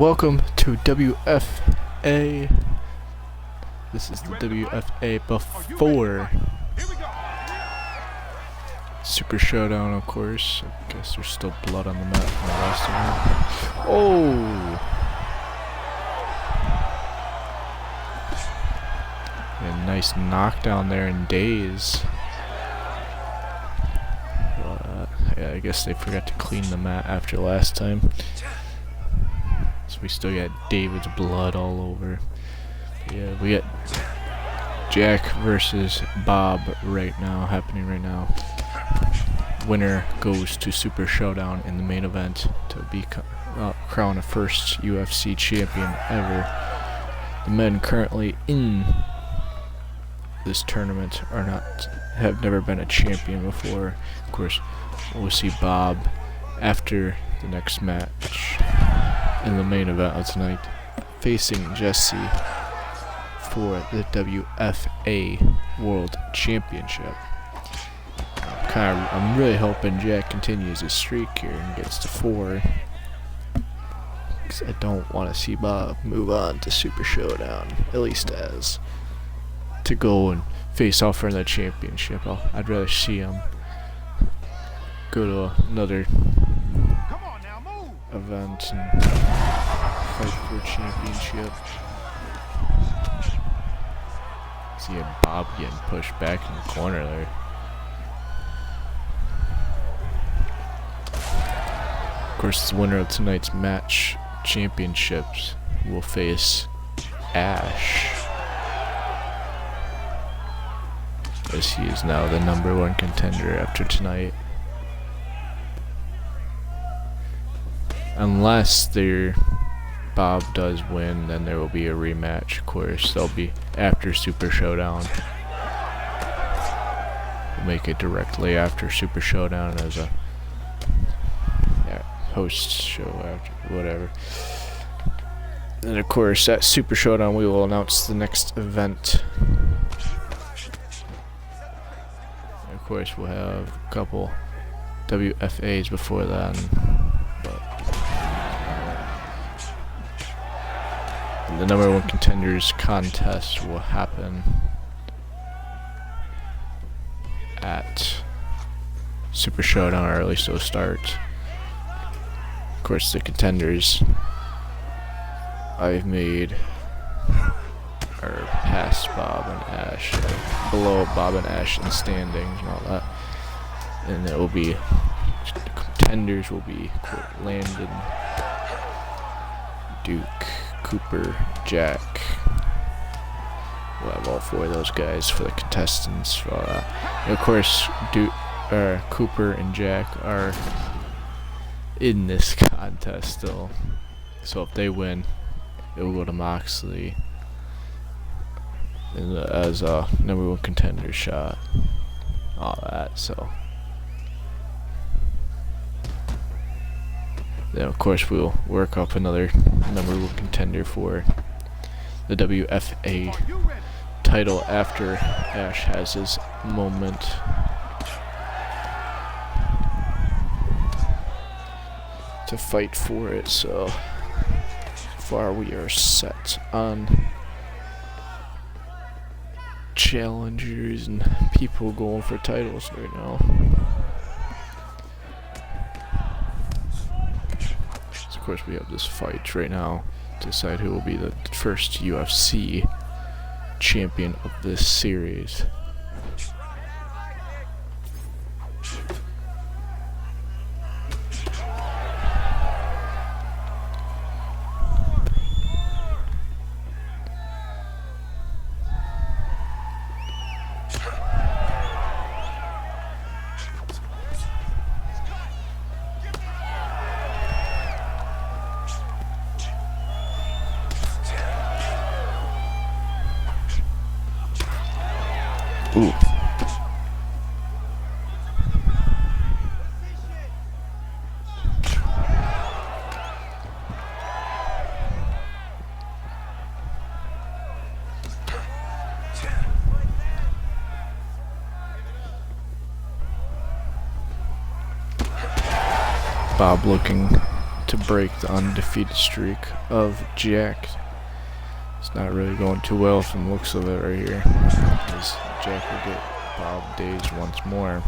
welcome to WFA. This is the WFA before Super Showdown, of course. I guess there's still blood on the mat from the last one. Oh! A nice knockdown there in days. Yeah, I guess they forgot to clean the mat after last time. So we still got David's blood all over. But yeah, we got Jack versus Bob happening right now. Winner goes to Super Showdown in the main event to be crown a first UFC champion ever. The men currently in this tournament have never been a champion before. Of course, we'll see Bob after the next match in the main event of tonight, facing Jesse for the WFA World Championship. I'm really hoping Jack continues his streak here and gets to 4, because I don't want to see Bob move on to Super Showdown, at least as to go and face off for the championship. I'd rather see him go to another event and fight for a championship. See Bob getting pushed back in the corner there. Of course, the winner of tonight's match championships will face Ash, as he is now the #1 contender after tonight. Unless Bob does win, then there will be a rematch. Of course, they'll be after Super Showdown. We'll make it directly after Super Showdown as a host show after whatever. And of course, at Super Showdown, we will announce the next event. And of course, we'll have a couple WFAs before then. The #1 contenders contest will happen at Super Showdown, or at least it'll start. Of course, the contenders I've made are past Bob and Ash, below Bob and Ash in standings and all that. And it will be, the contenders will be Landon, Duke, Cooper, Jack. We'll have all 4 of those guys for the contestants. For all that. And of course, Cooper and Jack are in this contest still. So if they win, it will go to Moxley as a #1 contender shot. All that. So then, of course, we'll work up another #1 contender for the WFA title after Ash has his moment. To fight for it. So far, we are set on challengers and people going for titles right now. Of course, we have this fight right now to decide who will be the first UFC champion of this series. Ooh. Bob looking to break the undefeated streak of Jack. It's not really going too well from the looks of it right here, as Jack will get Bob dazed once more.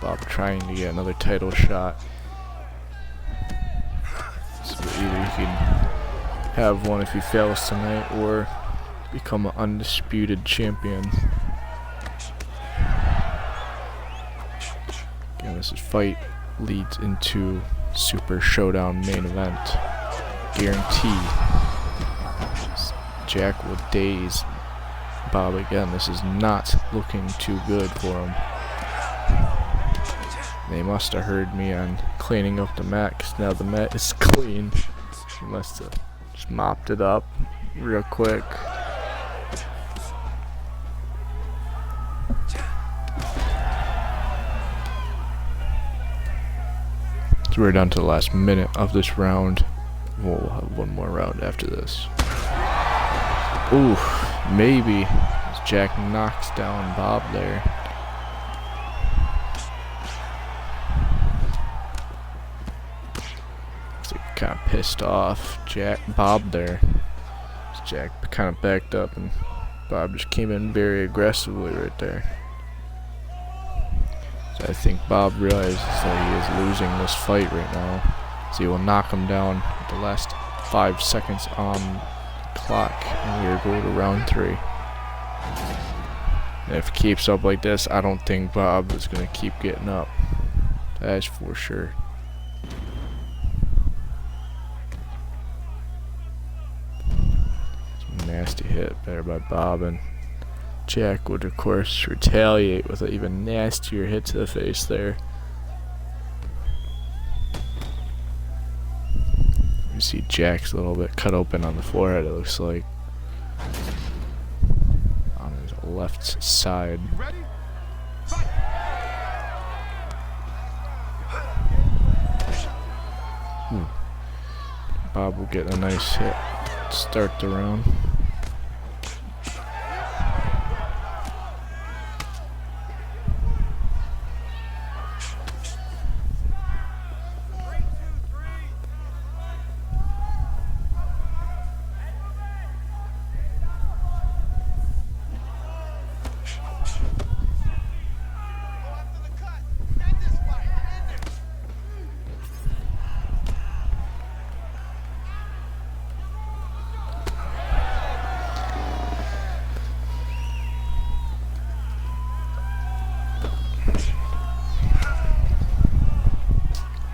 Bob trying to get another title shot. So either he can have one if he fails tonight, or become an undisputed champion. Again, this fight leads into Super Showdown main event. Guarantee Jack will daze Bob again. This is not looking too good for him. They must have heard me on cleaning up the mat, because now the mat is clean. He must have just mopped it up real quick. So we're down to the last minute of this round. We'll have one more round after this. Ooh, maybe. As Jack knocks down Bob there. Looks like kind of pissed off Bob there. As Jack kind of backed up and Bob just came in very aggressively right there. So I think Bob realizes that he is losing this fight right now. So he will knock him down at the last 5 seconds on the clock, and we are going to round 3. And if it keeps up like this, I don't think Bob is going to keep getting up. That's for sure. Some nasty hit there by Bob, and Jack would of course retaliate with an even nastier hit to the face there. You see Jack's a little bit cut open on the forehead, it looks like, on his left side. Bob will get a nice hit to start the round.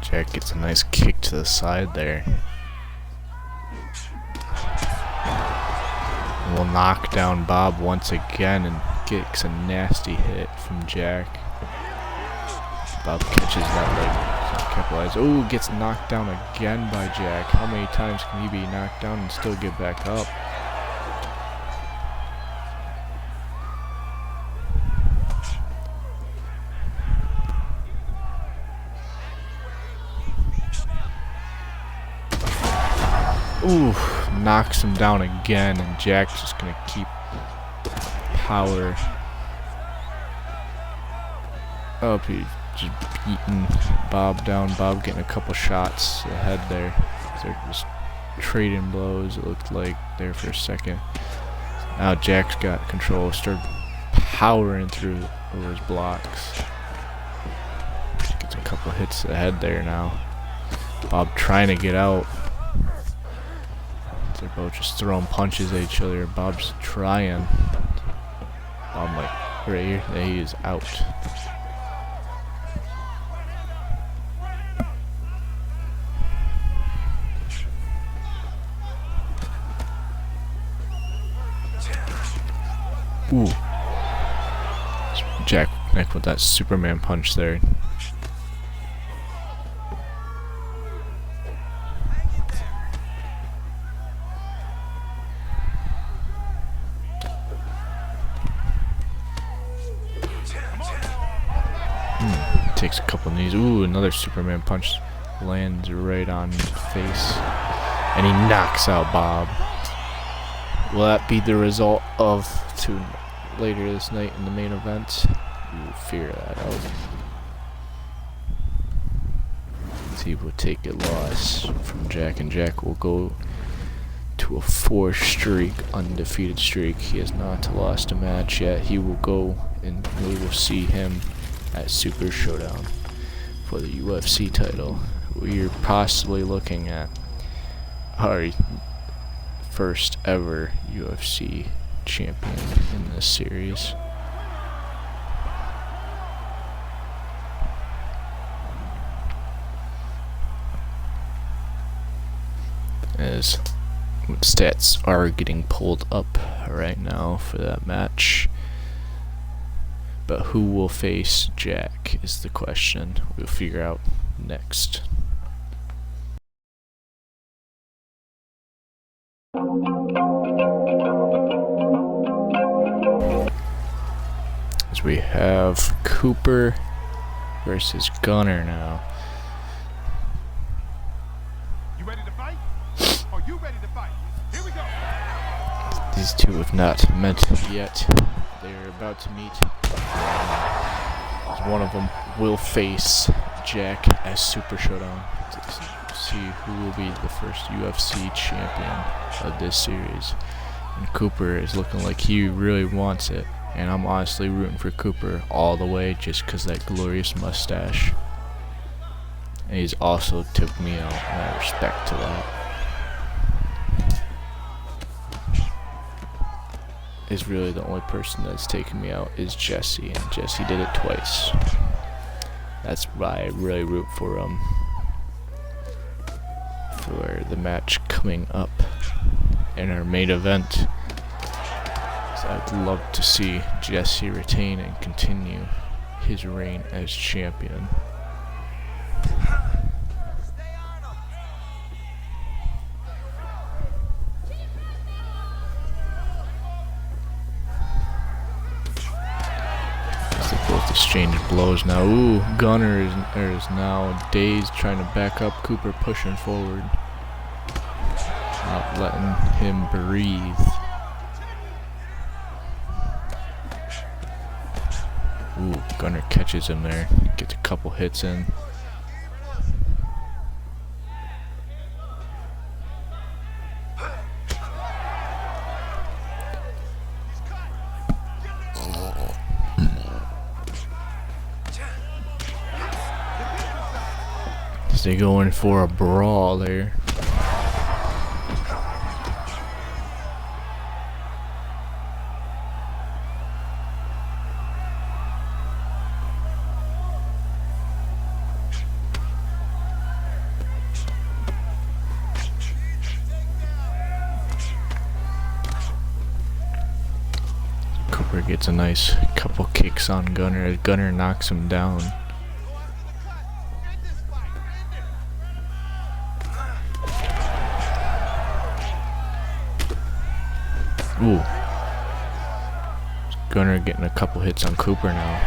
Jack gets a nice kick to the side there. Will knock down Bob once again and gets a nasty hit from Jack. Bob catches that leg, capitalizes. Oh, gets knocked down again by Jack. How many times can he be knocked down and still get back up? Ooh, knocks him down again, and Jack's just gonna keep power up. He's just beating Bob down. Bob getting a couple shots ahead there. They're just trading blows, it looked like, there for a second. Now Jack's got control, started powering through over his blocks. Gets a couple hits ahead there now. Bob trying to get out. They're both just throwing punches at each other. Bob's trying. Bob, like, right here, there he is out. Ooh. Jack connect with that Superman punch there. Takes a couple knees. Ooh, another Superman punch lands right on his face. And he knocks out Bob. Will that be the result of later this night in the main event? You will figure that out. he will take a loss from Jack, and Jack will go to a 4-streak, undefeated streak. He has not lost a match yet. He will go, and we will see him at Super Showdown for the UFC title. We are possibly looking at our first ever UFC champion in this series. As stats are getting pulled up right now for that match, but who will face Jack is the question we'll figure out next. As we have Cooper versus Gunner now. You ready to fight? Are you ready to fight? Here we go. These two have not met yet. They are about to meet. One of them will face Jack as Super Showdown to see who will be the first UFC champion of this series. And Cooper is looking like he really wants it. And I'm honestly rooting for Cooper all the way just because that glorious mustache. And he's also took me out, and I respect to that. Is really the only person that's taken me out is Jesse, and Jesse did it twice. That's why I really root for him for the match coming up in our main event. So I'd love to see Jesse retain and continue his reign as champion. Exchange blows now. Ooh, Gunner is now dazed, trying to back up. Cooper pushing forward, not letting him breathe. Ooh, Gunner catches him there, gets a couple hits in. They go in for a brawl there. Cooper gets a nice couple kicks on Gunner as Gunner knocks him down. Ooh. Gunner getting a couple hits on Cooper now.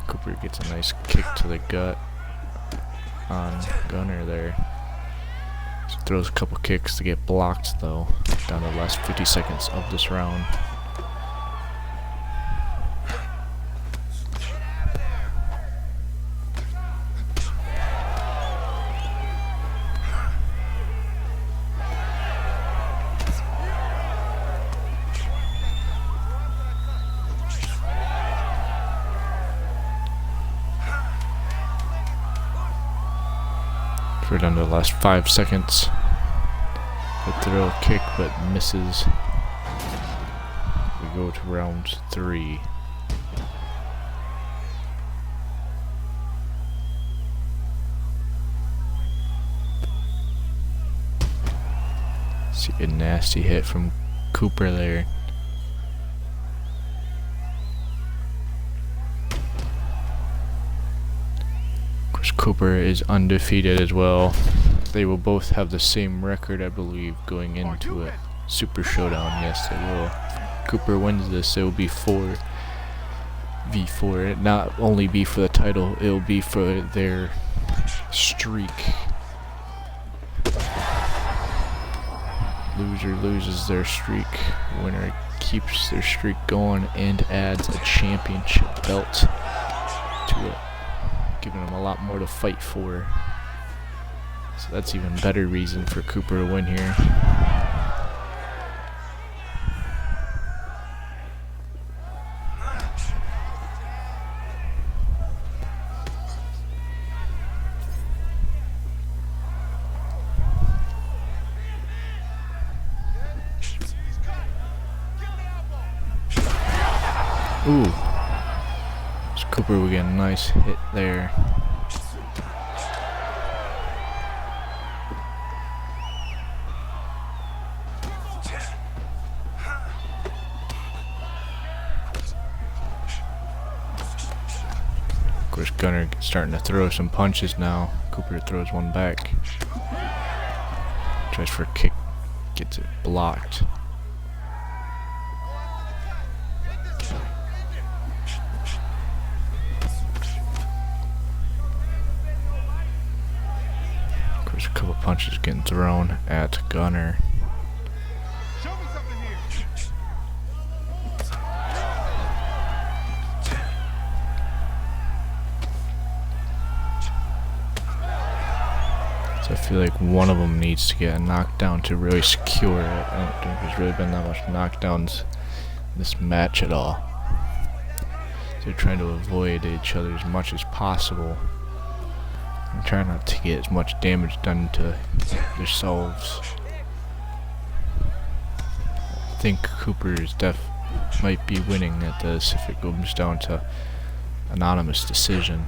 Cooper gets a nice kick to the gut on Gunner there. Just throws a couple kicks to get blocked though. Down to the last 50 seconds of this round. We're down to the last 5 seconds. The throw kick, but misses. We go to round 3. See a nasty hit from Cooper there. Cooper is undefeated as well. They will both have the same record, I believe, going into it. Super Showdown, yes they will. If Cooper wins this, it will be 4v4. It not only be for the title, it will be for their streak. Loser loses their streak. Winner keeps their streak going and adds a championship belt to it. giving him a lot more to fight for. So that's even better reason for Cooper to win here. Ooh. So Cooper will get a nice hit there. Of course, Gunner starting to throw some punches now. Cooper throws one back. Tries for a kick. Gets it blocked. A couple punches getting thrown at Gunner. Show me something here. So I feel like one of them needs to get a knockdown to really secure it. I don't think there's really been that much knockdowns in this match at all. So they're trying to avoid each other as much as possible. And try not to get as much damage done to themselves. I think Cooper might be winning at this if it comes down to anonymous decision.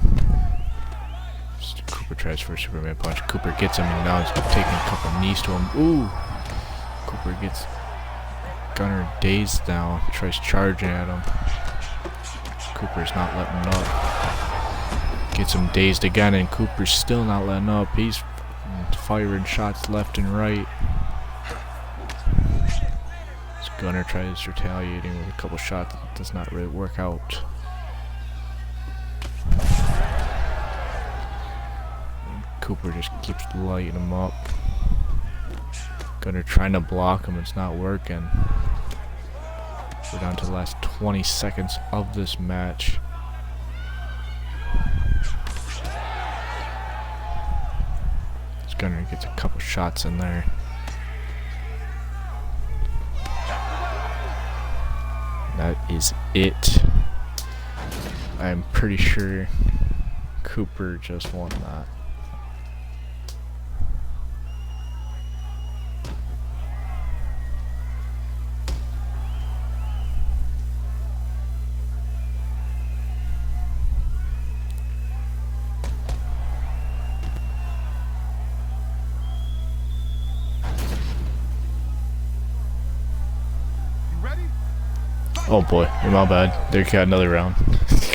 Cooper tries for a Superman punch. Cooper gets him, and now he's taking a couple knees to him. Ooh! Cooper gets Gunner dazed now. Tries charging at him. Cooper's not letting up. Gets him dazed again, and Cooper's still not letting up. He's firing shots left and right. This Gunner tries retaliating with a couple shots that does not really work out. And Cooper just keeps lighting him up. Gunner trying to block him, it's not working. We're down to the last 20 seconds of this match. Gunner gets a couple shots in there. That is it. I'm pretty sure Cooper just won that. Oh boy, my bad. There got another round. It's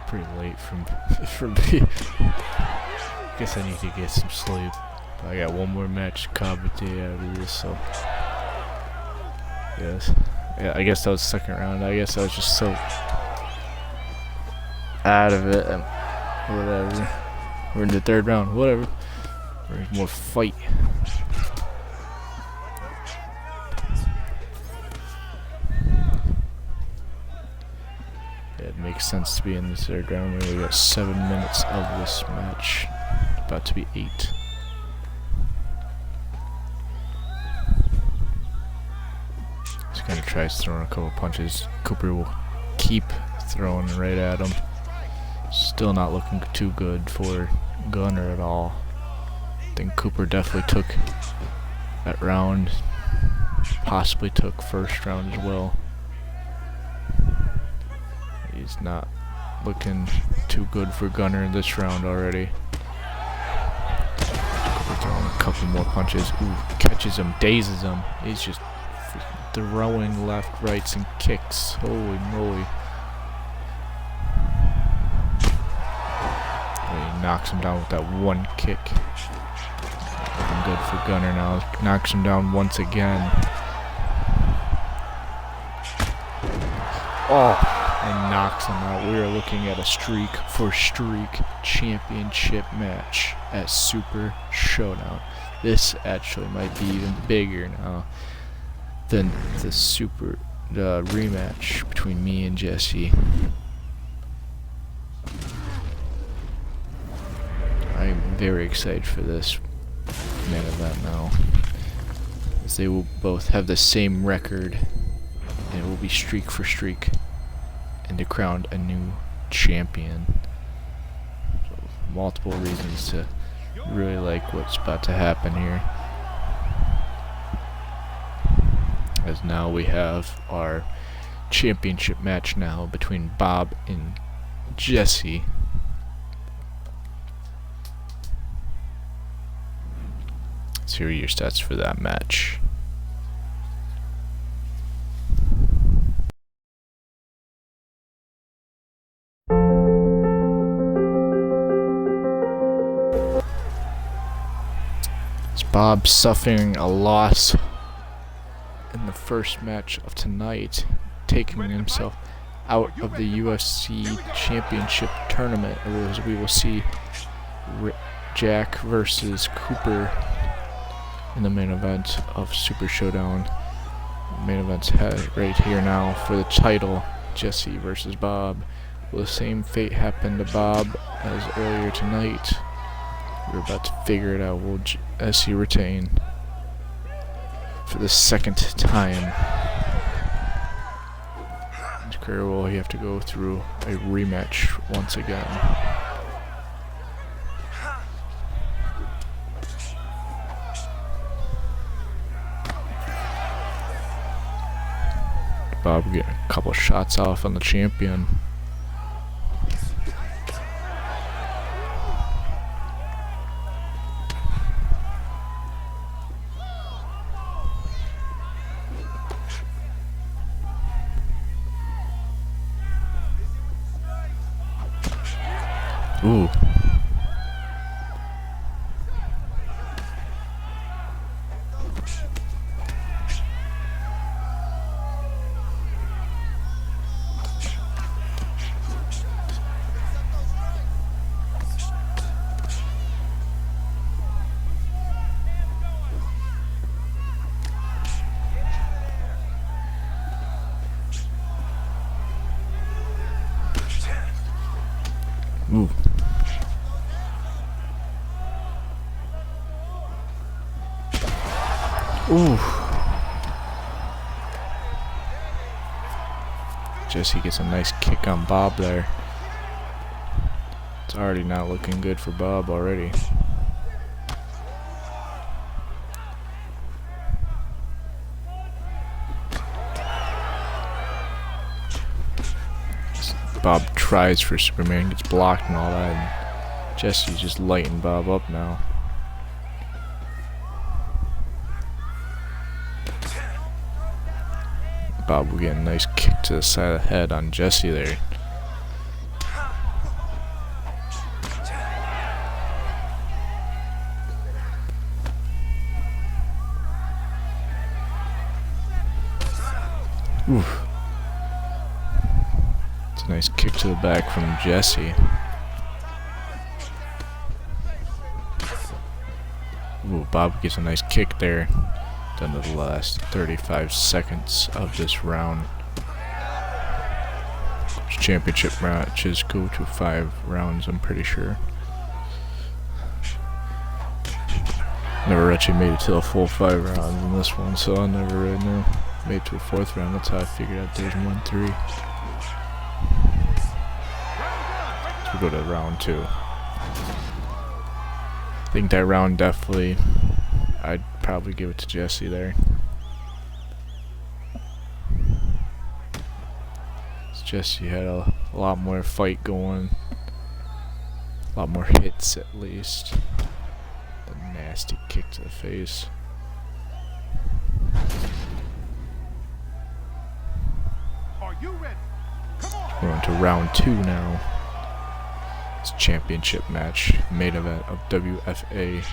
pretty late for me. Guess I need to get some sleep. I got one more match commentate after this, so yes. Yeah, I guess that was the second round. I guess I was just so out of it and whatever. We're in the third round, whatever. There's more fight. Yeah, it makes sense to be in the third round. We got 7 minutes of this match. About to be 8. He's gonna try throwing a couple punches. Cooper will keep throwing right at him. Still not looking too good for Gunner at all. I think Cooper definitely took that round, possibly took first round as well. He's not looking too good for Gunner in this round already. Cooper throwing a couple more punches. Ooh, catches him, dazes him. He's just throwing left, rights, and kicks. Holy moly. And he knocks him down with that one kick. Looking good for Gunner now. Knocks him down once again. Oh, and knocks him out. We are looking at a streak for streak championship match at Super Showdown. This actually might be even bigger now than the Super rematch between me and Jesse. I'm very excited for this main event now, as they will both have the same record, and it will be streak for streak, and to crown a new champion. So, multiple reasons to really like what's about to happen here, as now we have our championship match now between Bob and Jesse. So here are your stats for that match. It's Bob suffering a loss in the first match of tonight, taking himself out of the UFC Championship tournament, as we will see Jack versus Cooper in the main event of Super Showdown. Main event's right here now for the title, Jesse versus Bob. Will the same fate happen to Bob as earlier tonight? We're about to figure it out. Will Jesse retain for the second time? His career will he have to go through a rematch once again. Bob getting a couple shots off on the champion. Ooh. Ooh. Ooh. Jesse gets a nice kick on Bob there. It's already not looking good for Bob already. Bob tries for Superman, gets blocked and all that, and Jesse's just lighting Bob up now. Bob will get a nice kick to the side of the head on Jesse there. Oof. It's a nice kick to the back from Jesse. Ooh, Bob gets a nice kick there. Down to the last 35 seconds of this round. Championship matches go to 5 rounds, I'm pretty sure. Never actually made it to the full 5 rounds in this one, so I never really knew. Made it to a 4th round, that's how I figured out there's 1-3. So we go to round 2. I think that round definitely, I'd probably give it to Jesse there. Jesse had a lot more fight going, a lot more hits at least. The nasty kick to the face. Are you ready? Come on. We're on to round 2 now. It's a championship match, main event of WFA.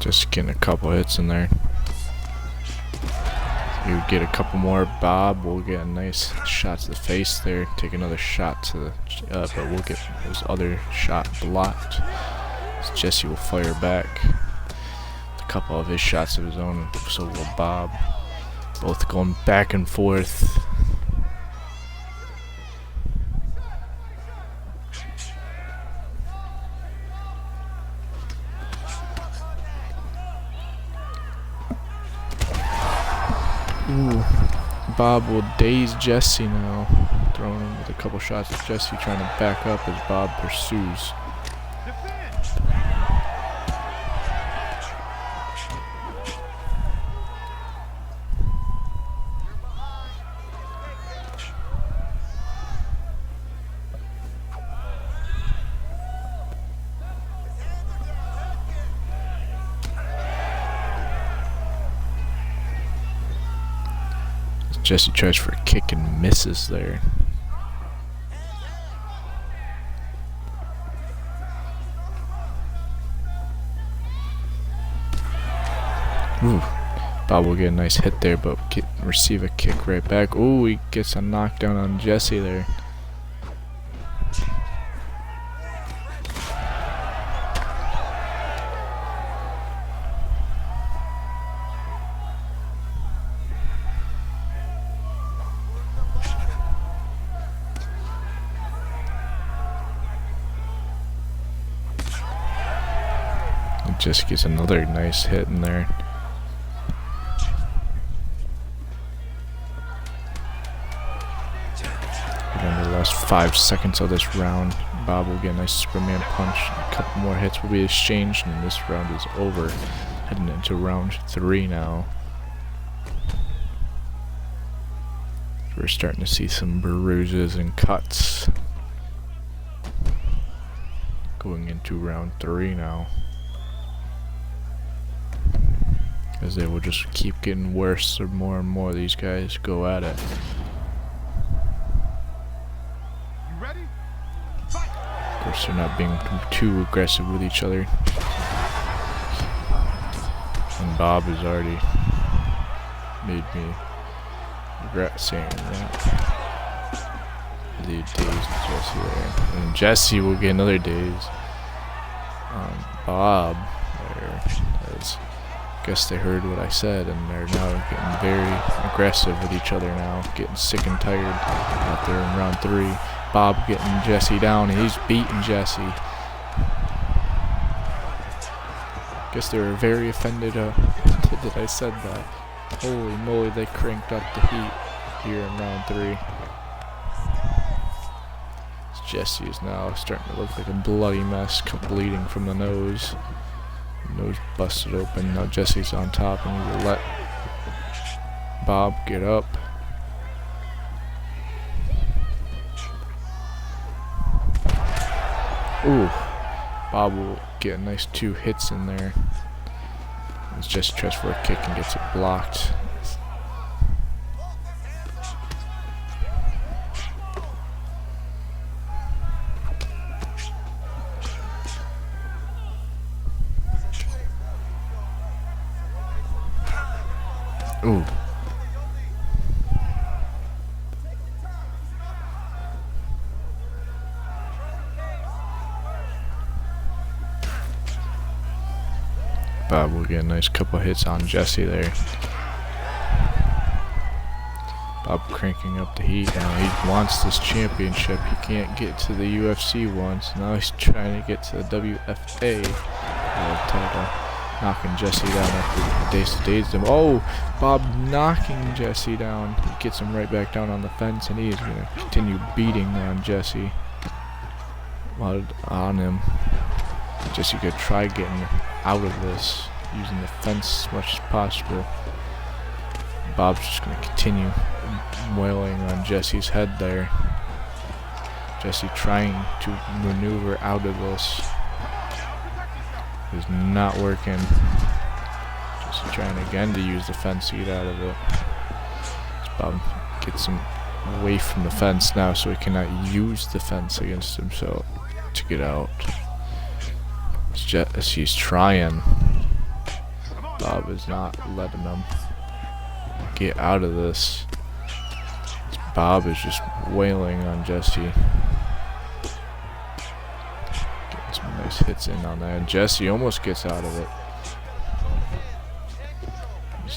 Just getting a couple hits in there. You would get a couple more. Bob will get a nice shot to the face there. Take another shot to the, but we'll get his other shot blocked. So Jesse will fire back. A couple of his shots of his own. So will Bob. Both going back and forth. Ooh. Bob will daze Jesse now. Throwing him with a couple shots. Jesse trying to back up as Bob pursues. Jesse tries for a kick and misses there. Ooh. Bob will get a nice hit there, but receive a kick right back. Ooh, he gets a knockdown on Jesse there. Just gets another nice hit in there. And in the last 5 seconds of this round, Bob will get a nice Superman punch. A couple more hits will be exchanged, and this round is over. Heading into round 3 now. We're starting to see some bruises and cuts. Going into round 3 now. As they will just keep getting worse, the more and more these guys go at it. You ready? Of course, they're not being too aggressive with each other. And Bob has already made me regret saying that. The dazed Jesse there. And Jesse will get another daze on Bob there. Guess they heard what I said, and they're now getting very aggressive with each other now, getting sick and tired out there in round 3. Bob getting Jesse down, and he's beating Jesse. Guess they were very offended that I said that. Holy moly, they cranked up the heat here in round 3. Jesse is now starting to look like a bloody mess, bleeding from the nose. Nose busted open. Now Jesse's on top, and he will let Bob get up. Ooh. Bob will get a nice 2 hits in there. As Jesse tries for a kick and gets it blocked. Ooh. Bob will get a nice couple hits on Jesse there. Bob cranking up the heat now. He wants this championship. He can't get to the UFC once. Now he's trying to get to the WFA title. Knocking Jesse down after the dazed him. Oh, Bob knocking Jesse down. He gets him right back down on the fence, and he is going to continue beating on Jesse. On him. Jesse could try getting out of this, using the fence as much as possible. Bob's just going to continue wailing on Jesse's head there. Jesse trying to maneuver out of this. Is not working. Just trying again to use the fence to get out of it. Bob gets him away from the fence now, so he cannot use the fence against himself to get out. Jesse's trying. Bob is not letting him get out of this. Bob is just wailing on Jesse. Getting some nice hits in on that. And Jesse almost gets out of it.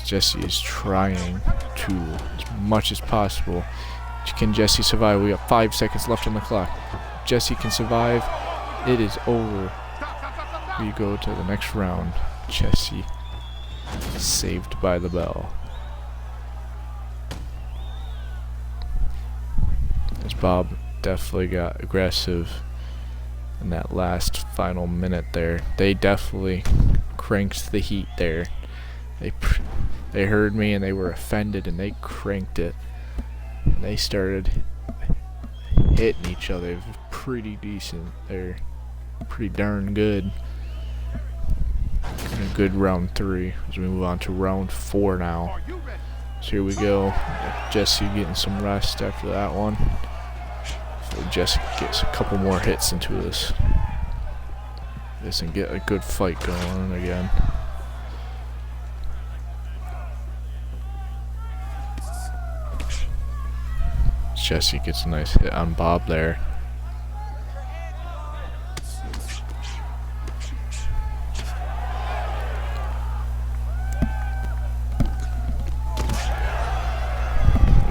Jesse is trying to, as much as possible. Can Jesse survive? We got 5 seconds left on the clock. If Jesse can survive, it is over. We go to the next round. Jesse saved by the bell. As Bob definitely got aggressive in that last final minute there. They definitely cranked the heat there. They heard me and they were offended and they cranked it. And they started hitting each other. It was pretty decent. They're pretty darn good. And a good round 3 as we move on to round 4 now. So here we go. Jesse getting some rest after that one. So Jesse gets a couple more hits into this and get a good fight going on again. Jesse gets a nice hit on Bob there.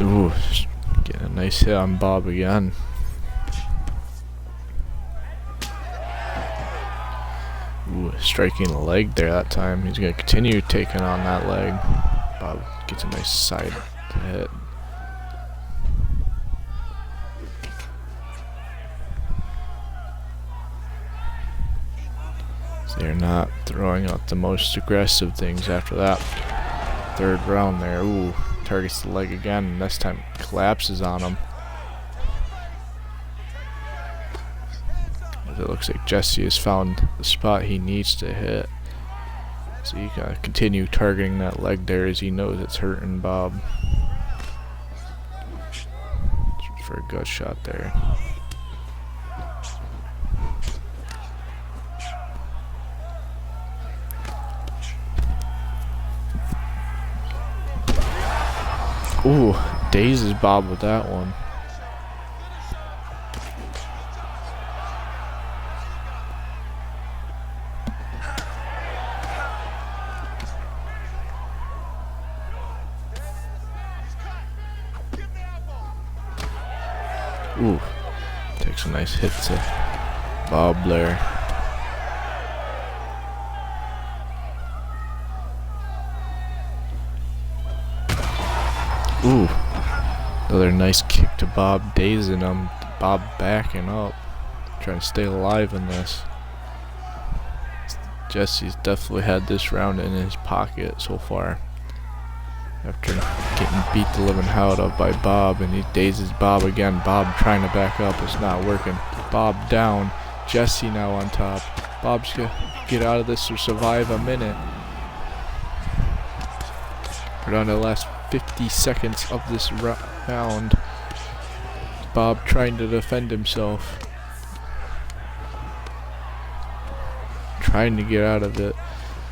Ooh, getting a nice hit on Bob again. Ooh, striking the leg there that time. He's going to continue taking on that leg. Bob gets a nice side hit. They're not throwing out the most aggressive things after that third round there. Ooh, targets the leg again, and this time collapses on him. It looks like Jesse has found the spot he needs to hit. So you gotta continue targeting that leg there as he knows it's hurting Bob. For a gut shot there. Ooh, dazes Bob with that one. Ooh, takes a nice hit to Bob there. Ooh, another nice kick to Bob, dazing him. Bob backing up, trying to stay alive in this. Jesse's definitely had this round in his pocket so far. After getting beat the living hell out of by Bob, and he dazes Bob again. Bob trying to back up, it's not working. Bob down, Jesse now on top. Bob's gonna get out of this or survive a minute. We're down to the last 50 seconds of this round. Bob trying to defend himself. Trying to get out of it.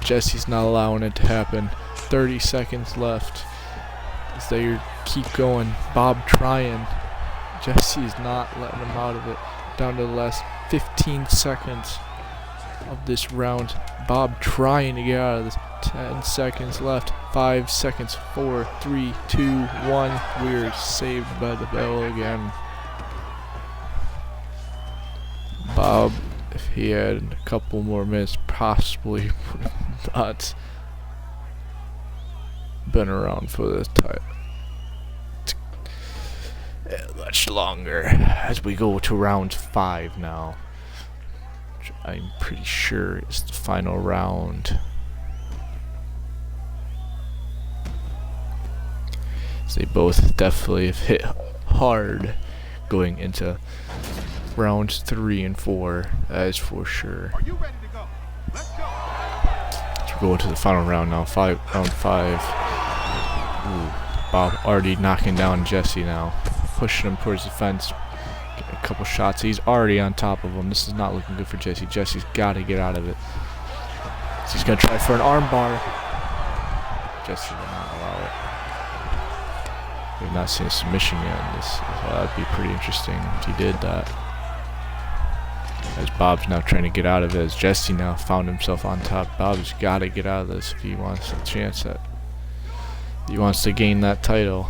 Jesse's not allowing it to happen. 30 seconds left as they keep going. Bob trying. Jesse's not letting him out of it. Down to the last 15 seconds of this round. Bob trying to get out of this. 10 seconds left. 5 seconds. 4, 3, 2, 1. We're saved by the bell again. Bob, if he had a couple more minutes, possibly would have not been around for this time much longer. As we go to round 5 now, which I'm pretty sure is the final round. So they both definitely have hit hard going into rounds 3 and 4. That is for sure. Are you ready to go? Let's go. So we're going to the final round now. Round 5. Ooh, Bob already knocking down Jesse now, pushing him towards the fence. Getting a couple shots. He's already on top of him. This is not looking good for Jesse. Jesse's got to get out of it. So he's gonna try for an arm bar. Jesse will not allow it. We've not seen a submission yet in this, so that'd be pretty interesting if he did that. As Bob's now trying to get out of it, as Jesse now found himself on top. Bob's got to get out of this if he wants a chance at. He wants to gain that title.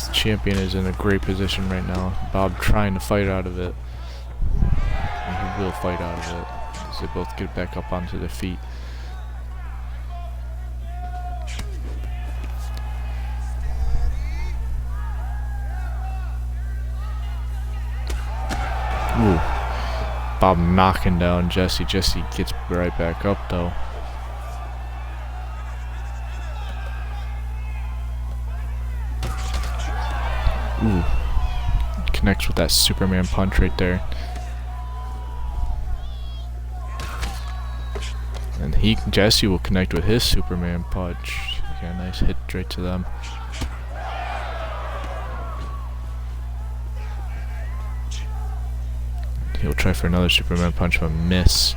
The champion is in a great position right now. Bob trying to fight out of it. And he will fight out of it as they both get back up onto their feet. Ooh. Bob knocking down Jesse. Jesse gets right back up though. Ooh. Connects with that Superman punch right there. And Jesse will connect with his Superman punch. Got a nice hit right to them. He'll try for another Superman punch, but miss.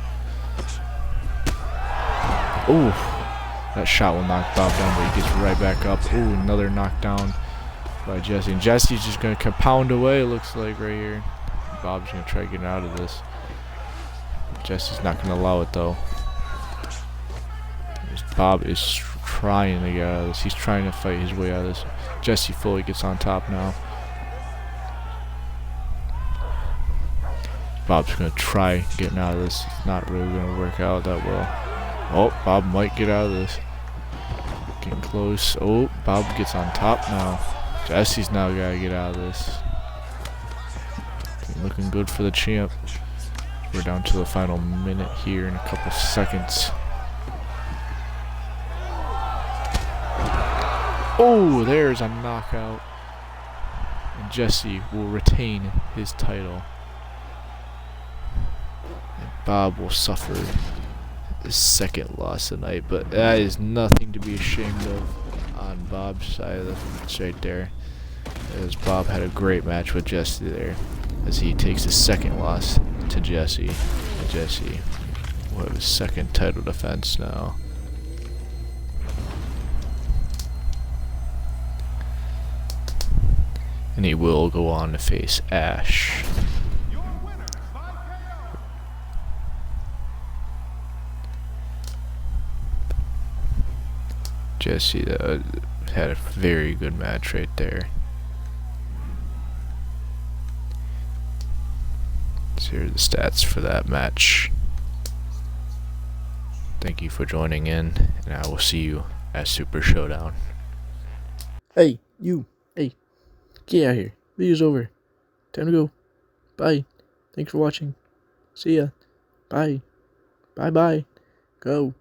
Ooh. That shot will knock Bob down, but he gets right back up. Ooh, another knockdown by Jesse. And Jesse's just going to compound away, it looks like, right here. Bob's going to try getting out of this. Jesse's not going to allow it, though. Bob is trying to get out of this. He's trying to fight his way out of this. Jesse fully gets on top now. Bob's going to try getting out of this. It's not really going to work out that well. Oh, Bob might get out of this. Getting close. Oh, Bob gets on top now. Jesse's now got to get out of this. Looking good for the champ. We're down to the final minute here in a couple seconds. Oh, there's a knockout. And Jesse will retain his title. And Bob will suffer his second loss tonight, but that is nothing to be ashamed of on Bob's side of the fence right there. As Bob had a great match with Jesse there, as he takes his second loss to Jesse. And Jesse will have his second title defense now. And he will go on to face Ash. Jesse had a very good match right there. So here are the stats for that match. Thank you for joining in, and I will see you at Super Showdown. Hey, you. Hey, get out of here. Video's over. Time to go. Bye. Thanks for watching. See ya. Bye. Bye-bye. Go.